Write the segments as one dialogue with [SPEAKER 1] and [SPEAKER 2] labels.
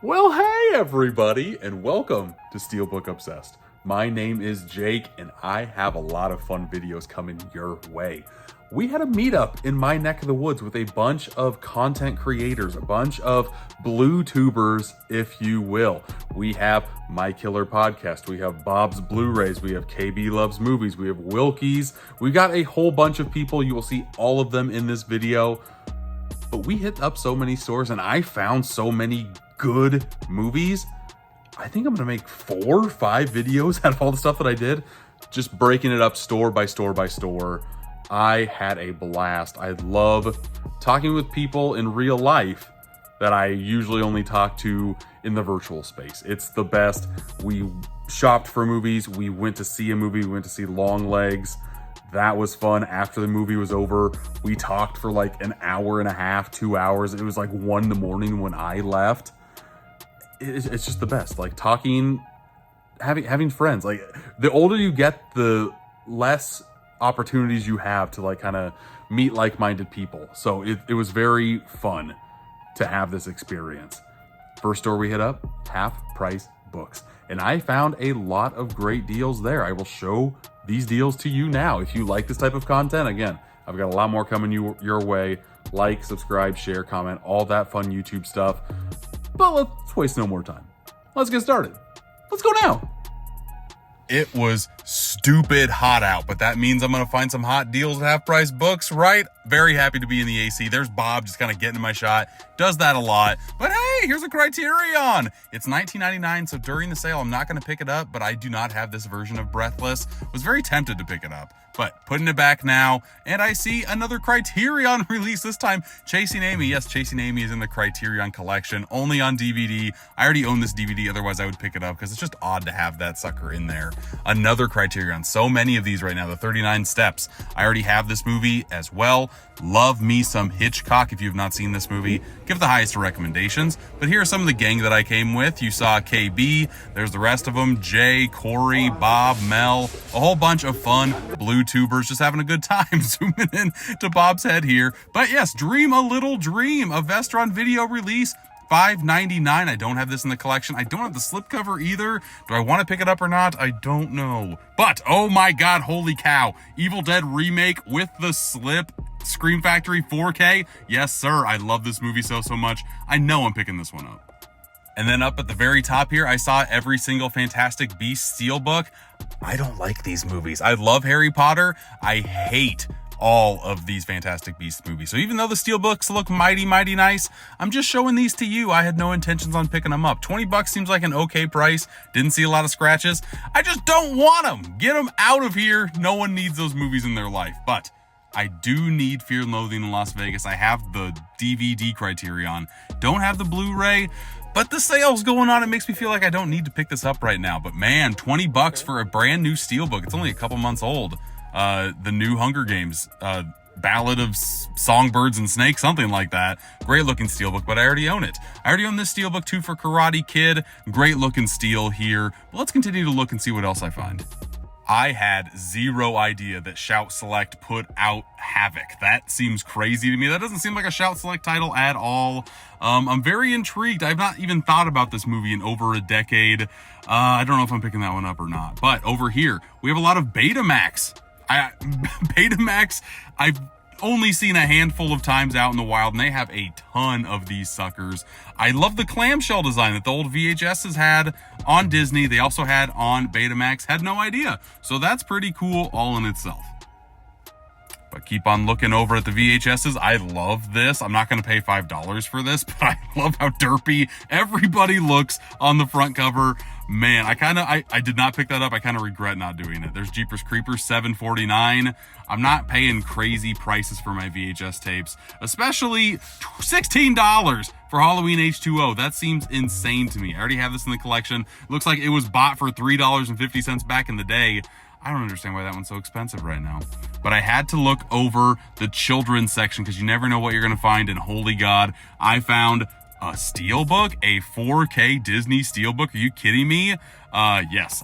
[SPEAKER 1] Well, hey everybody, and welcome to Steelbook Obsessed. My name is Jake, and I have a lot of fun videos coming your way. We had a meetup in my neck of the woods with a bunch of content creators, a bunch of blue tubers, if you will. We have My Killer Podcast, we have Bob's Blu-rays, we have KB Loves Movies, we have Wilkie's. We've got a whole bunch of people. You will see all of them in this video. But we hit up so many stores, and I found so many good movies. I think I'm gonna make 4 or 5 videos out of all the stuff that I did, just breaking it up store by store by store. I had a blast. I love talking with people in real life that I usually only talk to in the virtual space. It's the best. We shopped for movies. We went to see a movie. We went to see Long Legs. That was fun. After the movie was over, we talked for like an hour and a half, 2 hours. It was like 1 in the morning when I left. It's just the best. Like talking, having friends. Like the older you get, the less opportunities you have to like kind of meet like-minded people. So it was very fun to have this experience. First store we hit up, Half Price Books. And I found a lot of great deals there. I will show these deals to you now. If you like this type of content, again, I've got a lot more coming your way. Like, subscribe, share, comment, all that fun YouTube stuff. But let's waste no more time. Let's get started. Let's go now. It was stupid hot out, but that means I'm going to find some hot deals at Half Price Books, right? Very happy to be in the AC. There's Bob just kind of getting in my shot. Does that a lot. But hey, here's a Criterion. It's $19.99, so during the sale, I'm not going to pick it up, but I do not have this version of Breathless. Was very tempted to pick it up, but putting it back now, and I see another Criterion release, this time Chasing Amy. Yes, Chasing Amy is in the Criterion collection, only on DVD. I already own this DVD, otherwise I would pick it up because it's just odd to have that sucker in there. Another Criterion, so many of these right now, the 39 Steps. I already have this movie as well. Love me some Hitchcock. If you have not seen this movie, give the highest recommendations. But here are some of the gang that I came with. You saw KB, there's the rest of them, Jay, Corey, Bob, Mel, a whole bunch of fun blue tubers just having a good time. Zooming in to Bob's head here. But yes, Dream a Little Dream, a Vestron video release, $5.99. I don't have this in the collection. I don't have the slipcover either. Do I want to pick it up or not? I don't know. But, oh my god, holy cow. Evil Dead remake with the slip. Scream Factory 4K. Yes, sir. I love this movie so much. I know I'm picking this one up. And then up at the very top here, I saw every single Fantastic Beasts Steelbook. I don't like these movies. I love Harry Potter. I hate all of these Fantastic Beasts movies. So even though the Steelbooks look mighty nice, I'm just showing these to you. I had no intentions on picking them up. $20 seems like an okay price. Didn't see a lot of scratches. I just don't want them. Get them out of here. No one needs those movies in their life. But I do need Fear and Loathing in Las Vegas. I have the DVD Criterion. Don't have the Blu-ray. But the sale's going on. It makes me feel like I don't need to pick this up right now. But man, $20 for a brand new Steelbook. It's only a couple months old. The new Hunger Games, Ballad of Songbirds and Snakes, something like that. Great looking Steelbook, but I already own it. I already own this Steelbook too for Karate Kid. Great looking steel here. But let's continue to look and see what else I find. I had zero idea that Shout Select put out Havoc. That seems crazy to me. That doesn't seem like a Shout Select title at all. I'm very intrigued. I've not even thought about this movie in over a decade. I don't know if I'm picking that one up or not. But over here, we have a lot of Betamax. Betamax, I've only seen a handful of times out in the wild, and they have a ton of these suckers. I love the clamshell design that the old VHSs had on Disney. They also had on Betamax. Had no idea. So that's pretty cool all in itself. But keep on looking over at the VHSs. I love this. I'm not going to pay $5 for this, but I love how derpy everybody looks on the front cover. Man, I did not pick that up. I kind of regret not doing it. There's Jeepers Creepers, $7.49. I'm not paying crazy prices for my VHS tapes, especially $16 for Halloween H2O. That seems insane to me. I already have this in the collection. It looks like it was bought for $3.50 back in the day. I don't understand why that one's so expensive right now. But I had to look over the children's section because you never know what you're going to find. And holy God, I found a Steelbook, a 4K Disney Steelbook. Are you kidding me? Yes,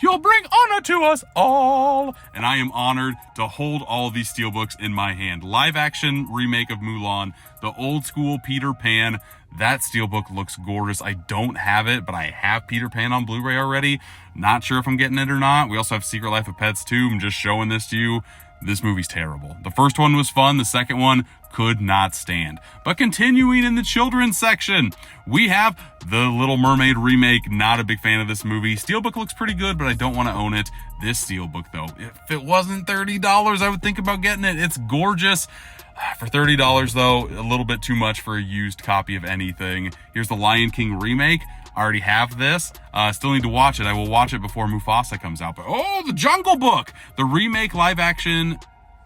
[SPEAKER 1] you'll bring honor to us all. And I am honored to hold all of these steelbooks in my hand. Live action remake of Mulan, the old school Peter Pan. That steelbook looks gorgeous. I don't have it, but I have Peter Pan on Blu-ray already. Not sure if I'm getting it or not. We also have Secret Life of Pets 2. I'm just showing this to you. This movie's terrible. The first one was fun. The second one could not stand. But continuing in the children's section, we have the Little Mermaid remake. Not a big fan of this movie. Steelbook looks pretty good, but I don't want to own it. This steelbook, though, if it wasn't $30, I would think about getting it. It's gorgeous. For $30, though, a little bit too much for a used copy of anything. Here's the Lion King remake. I already have this. Still need to watch it. I will watch it before Mufasa comes out. But oh, the Jungle Book! The remake live-action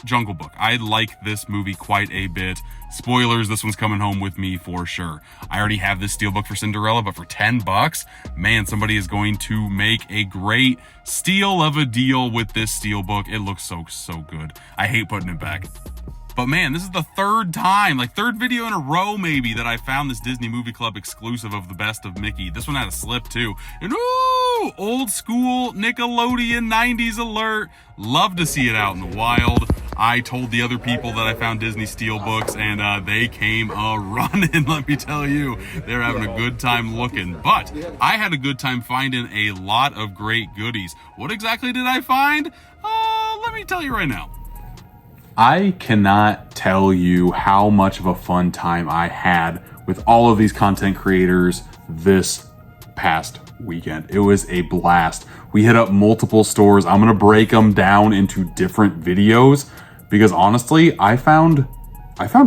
[SPEAKER 1] Jungle Book. I like this movie quite a bit. Spoilers, this one's coming home with me for sure. I already have this steelbook for Cinderella, but for $10, man, somebody is going to make a great steal of a deal with this steelbook. It looks so good. I hate putting it back. But man, this is the third time, like third video in a row maybe, that I found this Disney Movie Club exclusive of the Best of Mickey. This one had a slip too. And ooh, old school Nickelodeon 90s alert. Love to see it out in the wild. I told the other people that I found Disney Steelbooks, and they came a-running, let me tell you. They're having a good time looking. But I had a good time finding a lot of great goodies. What exactly did I find? Let me tell you right now. I cannot tell you how much of a fun time I had with all of these content creators this past weekend. It was a blast. We hit up multiple stores. I'm going to break them down into different videos because honestly, I found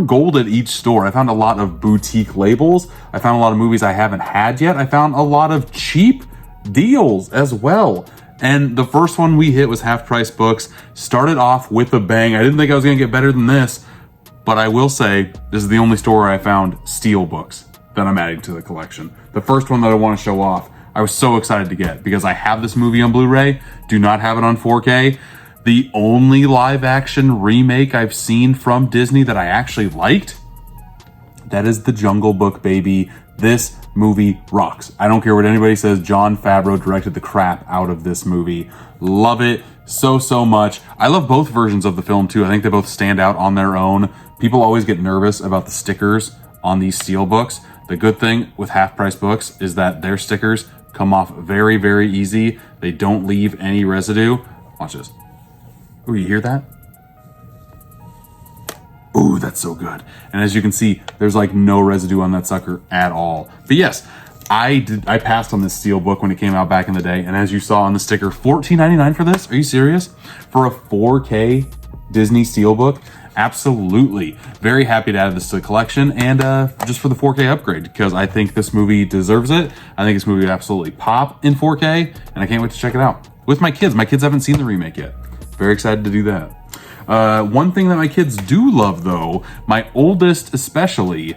[SPEAKER 1] gold at each store. I found a lot of boutique labels. I found a lot of movies I haven't had yet. I found a lot of cheap deals as well. And the first one we hit was Half Price Books. Started off with a bang. I didn't think I was going to get better than this, but I will say this is the only store where I found steel books that I'm adding to the collection. The first one that I want to show off, I was so excited to get because I have this movie on Blu-ray, do not have it on 4K. The only live action remake I've seen from Disney that I actually liked, that is The Jungle Book, baby. This movie rocks. I don't care what anybody says. Jon Favreau directed the crap out of this movie. Love it so much. I love both versions of the film too. I think they both stand out on their own. People always get nervous about the stickers on these steel books. The good thing with Half Price Books is that their stickers come off very easy. They don't leave any residue. Watch this. Ooh, you hear that? Ooh, that's so good. And as you can see, there's like no residue on that sucker at all. But yes, I passed on this steel book when it came out back in the day. And as you saw on the sticker, $14.99 for this? Are you serious? For a 4K Disney steelbook? Absolutely. Very happy to add this to the collection and just for the 4K upgrade because I think this movie deserves it. I think this movie would absolutely pop in 4K and I can't wait to check it out. With my kids. My kids haven't seen the remake yet. Very excited to do that. One thing that my kids do love though, my oldest especially,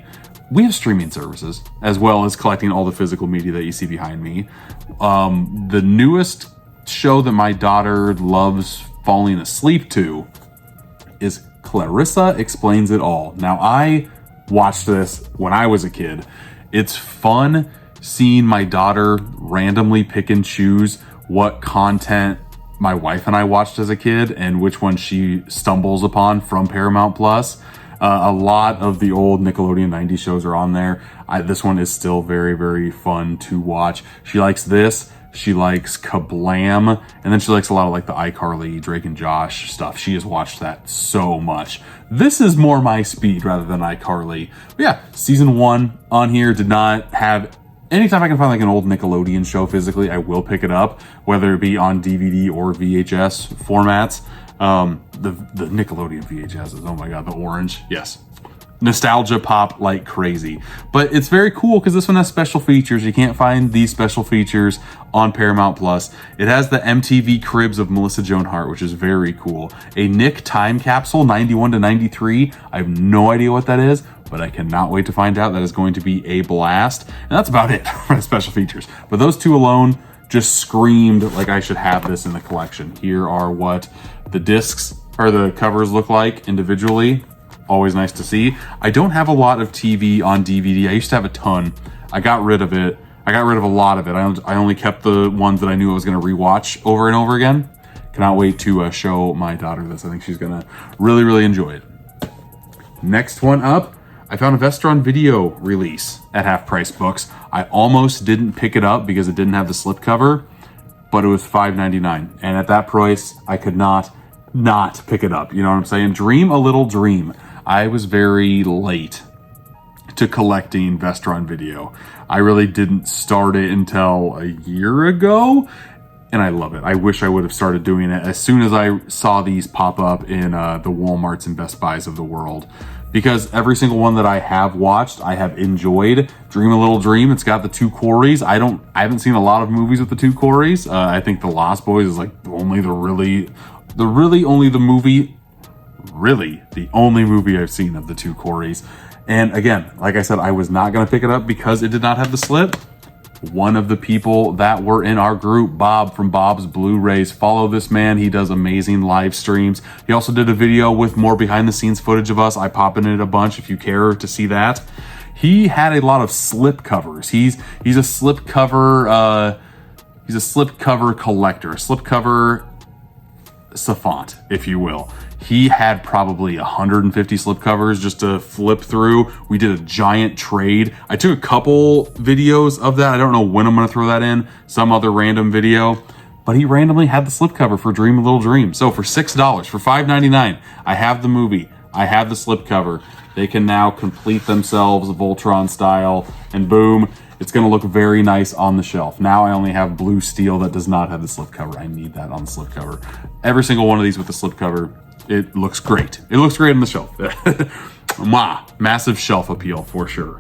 [SPEAKER 1] we have streaming services as well as collecting all the physical media that you see behind me. The newest show that my daughter loves falling asleep to is Clarissa Explains It All. Now I watched this when I was a kid. It's fun seeing my daughter randomly pick and choose what content my wife and I watched as a kid and which one she stumbles upon from Paramount Plus. A lot of the old Nickelodeon 90s shows are on there. This one is still very fun to watch. She likes this. She likes Kablam. And then she likes a lot of like the iCarly, Drake and Josh stuff. She has watched that so much. This is more my speed rather than iCarly. But yeah, season 1 on here did not have... Anytime I can find like an old Nickelodeon show physically, I will pick it up, whether it be on DVD or VHS formats. The Nickelodeon VHSs, oh my god, the orange, yes. Nostalgia pop like crazy. But it's very cool because this one has special features. You can't find these special features on Paramount Plus. It has the MTV Cribs of Melissa Joan Hart, which is very cool. A Nick time capsule, 91 to 93. I have no idea what that is, but I cannot wait to find out. That is going to be a blast. And that's about it for the special features. But those two alone just screamed like I should have this in the collection. Here are what the discs or the covers look like individually. Always nice to see. I don't have a lot of TV on DVD. I used to have a ton. I got rid of it. I got rid of a lot of it. I only kept the ones that I knew I was going to rewatch over and over again. Cannot wait to show my daughter this. I think she's going to really, really enjoy it. Next one up, I found a Vestron video release at Half Price Books. I almost didn't pick it up because it didn't have the slipcover, but it was $5.99. And at that price, I could not pick it up. You know what I'm saying? Dream a little dream. I was very late to collecting Vestron video. I really didn't start it until a year ago, and I love it. I wish I would have started doing it as soon as I saw these pop up in the Walmarts and Best Buys of the world, because every single one that I have watched, I have enjoyed. Dream a Little Dream, it's got the two Coreys. I haven't seen a lot of movies with the two Coreys. I think The Lost Boys is like only the only movie I've seen of the two Coreys. And again, like I said, I was not going to pick it up because it did not have the slip. One of the people that were in our group, Bob from Bob's Blu-rays, follow this man. He does amazing live streams. He also did a video with more behind the scenes footage of us. I pop in it a bunch if you care to see that. He had a lot of slip covers. He's a slip cover collector, a slip cover savant, if you will. He had probably 150 slip covers just to flip through. We did a giant trade. I took a couple videos of that. I don't know when I'm going to throw that in, some other random video, but he randomly had the slip cover for Dream a Little Dream. So for $6, for $5.99, I have the movie. I have the slip cover. They can now complete themselves Voltron style, and boom, it's going to look very nice on the shelf. Now I only have blue steel that does not have the slip cover. I need that on the slip cover. Every single one of these with the slip cover, it looks great. It looks great on the shelf. Massive shelf appeal for sure.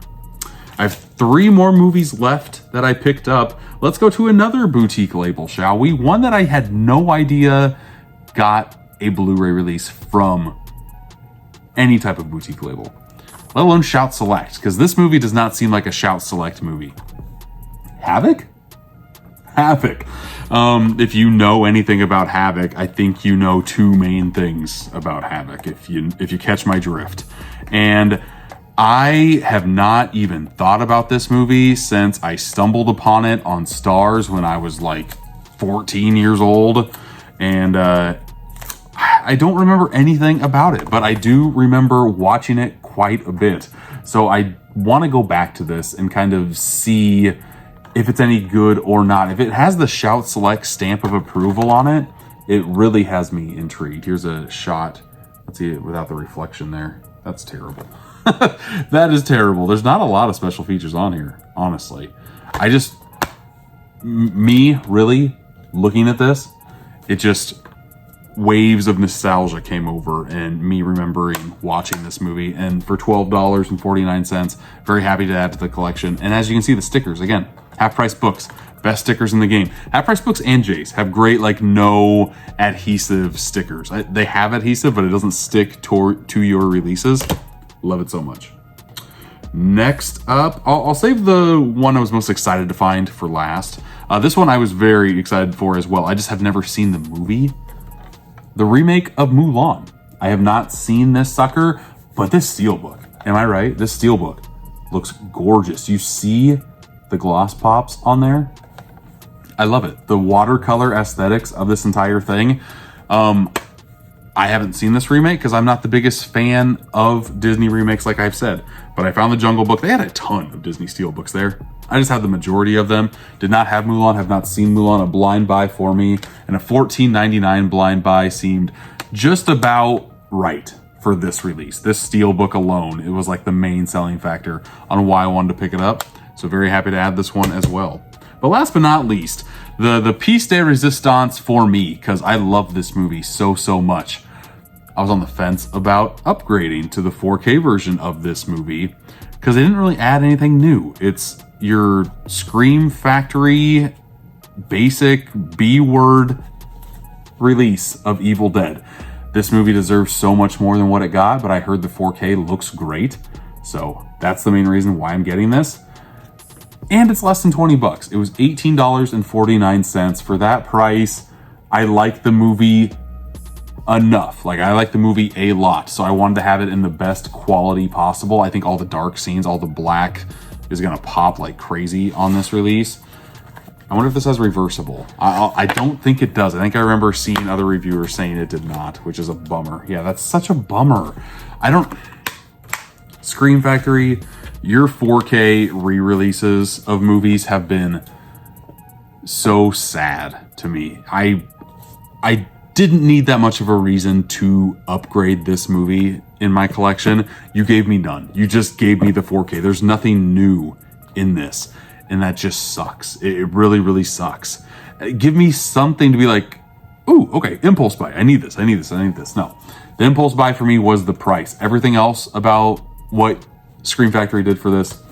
[SPEAKER 1] I have 3 more movies left that I picked up. Let's go to another boutique label, shall we? One that I had no idea got a Blu-ray release from any type of boutique label, let alone Shout Select, because this movie does not seem like a Shout Select movie. Havoc. If you know anything about Havoc, I think you know 2 main things about Havoc, if you catch my drift. And I have not even thought about this movie since I stumbled upon it on Stars when I was like 14 years old. And I don't remember anything about it, but I do remember watching it quite a bit. So I want to go back to this and kind of see if it's any good or not. If it has the Shout Select stamp of approval on it, it really has me intrigued. Here's a shot. Let's see it without the reflection there. That's terrible. That is terrible. There's not a lot of special features on here, honestly. Me really looking at this, it just waves of nostalgia came over and me remembering watching this movie. And for $12.49, very happy to add to the collection. And as you can see, the stickers, again, Half Price Books, best stickers in the game. Half Price Books and Jays have great, like, no adhesive stickers. They have adhesive, but it doesn't stick to your releases. Love it so much. Next up, I'll save the one I was most excited to find for last. This one I was very excited for as well. I just have never seen the movie. The remake of Mulan. I have not seen this sucker, but this steelbook, am I right? This steelbook looks gorgeous. You see the gloss pops on there. I love it. The watercolor aesthetics of this entire thing. I haven't seen this remake because I'm not the biggest fan of Disney remakes, like I've said, but I found the Jungle Book. They had a ton of Disney steelbooks there. I just have the majority of them. Did not have Mulan, have not seen Mulan. A blind buy for me, and a $14.99 blind buy seemed just about right for this release. This steelbook alone, it was like the main selling factor on why I wanted to pick it up. So very happy to add this one as well. But last but not least, the piece de resistance for me, because I love this movie so much. I was on the fence about upgrading to the 4K version of this movie because they didn't really add anything new. It's your Scream Factory basic B-word release of Evil Dead. This movie deserves so much more than what it got, but I heard the 4K looks great. So that's the main reason why I'm getting this. And it's less than 20 bucks. It was $18.49. For that price, I like the movie enough. Like, I like the movie a lot, so I wanted to have it in the best quality possible. I think all the dark scenes, all the black is gonna pop like crazy on this release. I wonder if this has reversible. I don't think it does. I think I remember seeing other reviewers saying it did not, which is a bummer. Yeah, that's such a bummer. Scream Factory, your 4K re-releases of movies have been so sad to me. I didn't need that much of a reason to upgrade this movie in my collection. You gave me none. You just gave me the 4K. There's nothing new in this. And that just sucks. It really, really sucks. Give me something to be like, ooh, okay, impulse buy. I need this. No, the impulse buy for me was the price. Everything else about what Scream Factory did for this,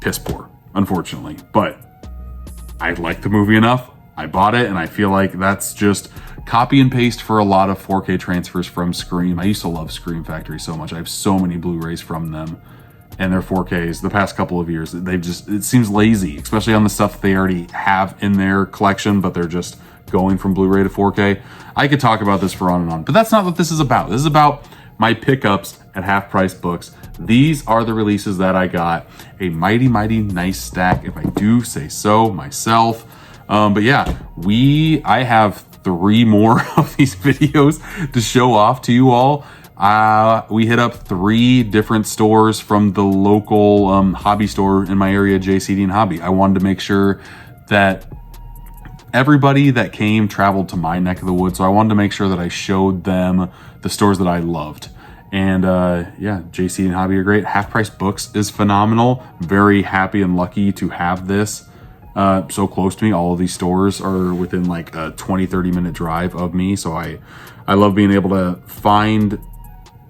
[SPEAKER 1] piss poor, unfortunately. But I liked the movie enough. I bought it, and I feel like that's just copy and paste for a lot of 4K transfers from Scream. I used to love Scream Factory so much. I have so many Blu-rays from them. And their 4Ks the past couple of years, it seems lazy, especially on the stuff they already have in their collection, but they're just going from Blu-ray to 4K. I could talk about this for on and on, but that's not what this is about. This is about my pickups at Half Price Books. These are the releases that I got. A mighty, mighty nice stack, if I do say so myself. But yeah, I have 3 more of these videos to show off to you all. We hit up 3 different stores from the local hobby store in my area, JCD and Hobby. I wanted to make sure that everybody that came traveled to my neck of the woods, so I wanted to make sure that I showed them the stores that I loved. And yeah, JCD and Hobby are great. Half Price Books is phenomenal. Very happy and lucky to have this so close to me. All of these stores are within like a 20-30 minute drive of me, so I love being able to find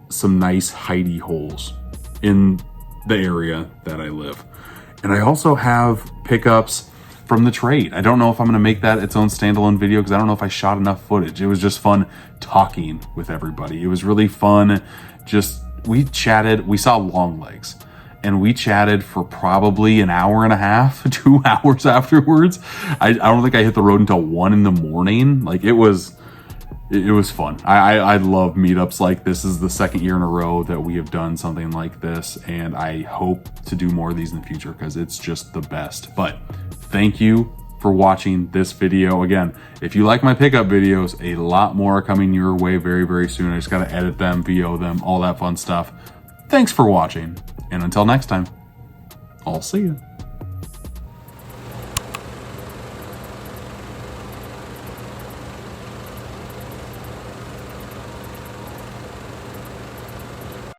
[SPEAKER 1] some nice hidey holes in the area that I live. And I also have pickups from the trade. I don't know if I'm gonna make that its own standalone video because I don't know if I shot enough footage. It was just fun talking with everybody. It was really fun. We chatted, we saw Long Legs, and we chatted for probably an hour and a half, 2 hours afterwards. I don't think I hit the road until 1 in the morning. Like it was fun. I love meetups like this. This is the 2nd year in a row that we have done something like this, and I hope to do more of these in the future because it's just the best. But thank you for watching this video. Again, if you like my pickup videos, a lot more are coming your way very, very soon. I just got to edit them, VO them, all that fun stuff. Thanks for watching, and until next time, I'll see you.